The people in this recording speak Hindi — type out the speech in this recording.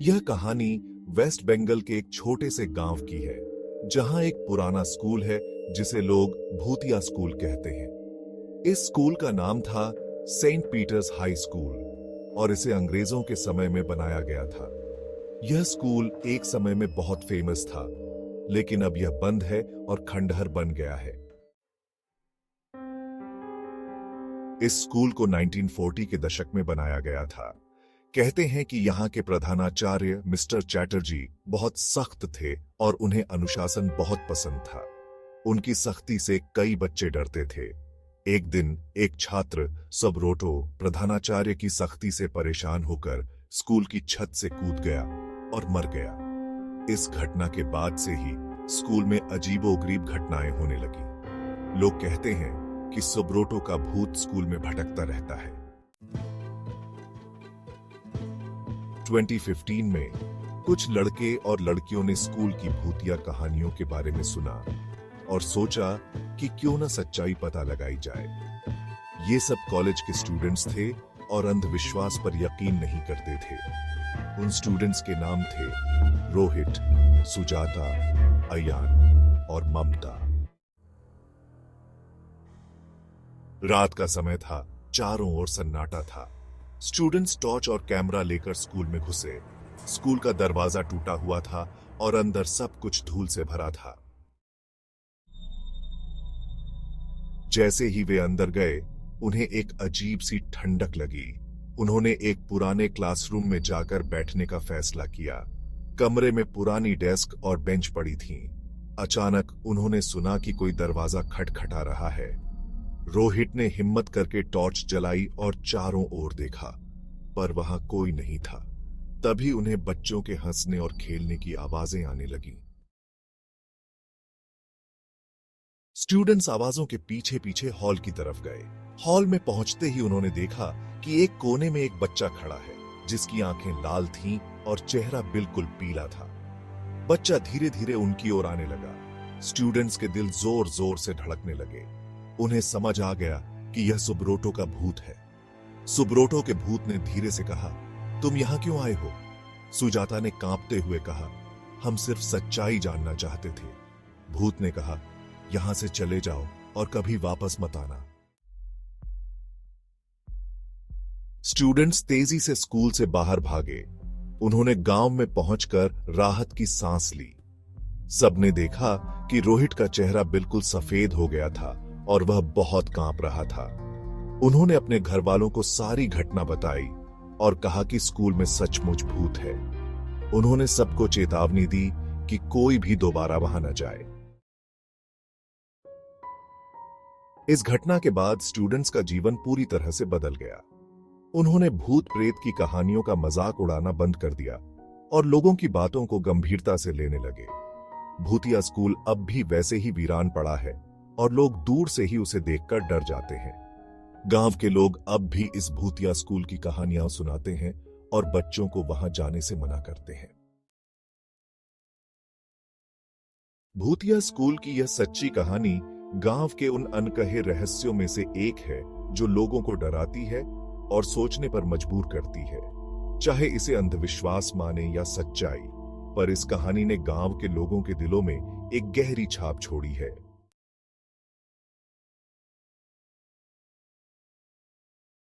यह कहानी वेस्ट बंगाल के एक छोटे से गांव की है, जहां एक पुराना स्कूल है जिसे लोग भूतिया स्कूल कहते हैं। इस स्कूल का नाम था सेंट पीटर्स हाई स्कूल और इसे अंग्रेजों के समय में बनाया गया था। यह स्कूल एक समय में बहुत फेमस था, लेकिन अब यह बंद है और खंडहर बन गया है। इस स्कूल को 1940 के दशक में बनाया गया था। कहते हैं कि यहाँ के प्रधानाचार्य मिस्टर चैटर्जी बहुत सख्त थे और उन्हें अनुशासन बहुत पसंद था। उनकी सख्ती से कई बच्चे डरते थे। एक दिन एक छात्र सबरोटो प्रधानाचार्य की सख्ती से परेशान होकर स्कूल की छत से कूद गया और मर गया। इस घटना के बाद से ही स्कूल में अजीबोगरीब घटनाएं होने लगी। लोग कहते हैं कि सबरोटो का भूत स्कूल में भटकता रहता है। 2015 में कुछ लड़के और लड़कियों ने स्कूल की भूतिया कहानियों के बारे में सुना और सोचा कि क्यों न सच्चाई पता लगाई जाए। ये सब कॉलेज के स्टूडेंट्स थे और अंधविश्वास पर यकीन नहीं करते थे। उन स्टूडेंट्स के नाम थे रोहित, सुजाता, अयान और ममता। रात का समय था, चारों ओर सन्नाटा था। स्टूडेंट्स टॉर्च और कैमरा लेकर स्कूल में घुसे। स्कूल का दरवाजा टूटा हुआ था और अंदर सब कुछ धूल से भरा था। जैसे ही वे अंदर गए, उन्हें एक अजीब सी ठंडक लगी। उन्होंने एक पुराने क्लासरूम में जाकर बैठने का फैसला किया। कमरे में पुरानी डेस्क और बेंच पड़ी थीं। अचानक उन्होंने सुना कि कोई दरवाजा खटखटा रहा है। रोहित ने हिम्मत करके टॉर्च जलाई और चारों ओर देखा, पर वहां कोई नहीं था। तभी उन्हें बच्चों के हंसने और खेलने की आवाजें आने लगीं। स्टूडेंट्स आवाजों के पीछे पीछे हॉल की तरफ गए। हॉल में पहुंचते ही उन्होंने देखा कि एक कोने में एक बच्चा खड़ा है, जिसकी आंखें लाल थीं और चेहरा बिल्कुल पीला था। बच्चा धीरे धीरे उनकी ओर आने लगा। स्टूडेंट्स के दिल जोर जोर से धड़कने लगे। उन्हें समझ आ गया कि यह सुब्रोटो का भूत है। सुब्रोटो के भूत ने धीरे से कहा, तुम यहां क्यों आए हो? सुजाता ने कांपते हुए कहा, हम सिर्फ सच्चाई जानना चाहते थे। भूत ने कहा, यहां से चले जाओ और कभी वापस मत आना। स्टूडेंट्स तेजी से स्कूल से बाहर भागे। उन्होंने गांव में पहुंचकर राहत की सांस ली। सबने देखा कि रोहित का चेहरा बिल्कुल सफेद हो गया था और वह बहुत कांप रहा था। उन्होंने अपने घर वालों को सारी घटना बताई और कहा कि स्कूल में सचमुच भूत है। उन्होंने सबको चेतावनी दी कि कोई भी दोबारा वहां न जाए। इस घटना के बाद स्टूडेंट्स का जीवन पूरी तरह से बदल गया। उन्होंने भूत प्रेत की कहानियों का मजाक उड़ाना बंद कर दिया और लोगों की बातों को गंभीरता से लेने लगे। भूतिया स्कूल अब भी वैसे ही वीरान पड़ा है और लोग दूर से ही उसे देखकर डर जाते हैं। गांव के लोग अब भी इस भूतिया स्कूल की कहानियां सुनाते हैं और बच्चों को वहां जाने से मना करते हैं। भूतिया स्कूल की यह सच्ची कहानी गांव के उन अनकहे रहस्यों में से एक है जो लोगों को डराती है और सोचने पर मजबूर करती है। चाहे इसे अंधविश्वास माने या सच्चाई, पर इस कहानी ने गांव के लोगों के दिलों में एक गहरी छाप छोड़ी है।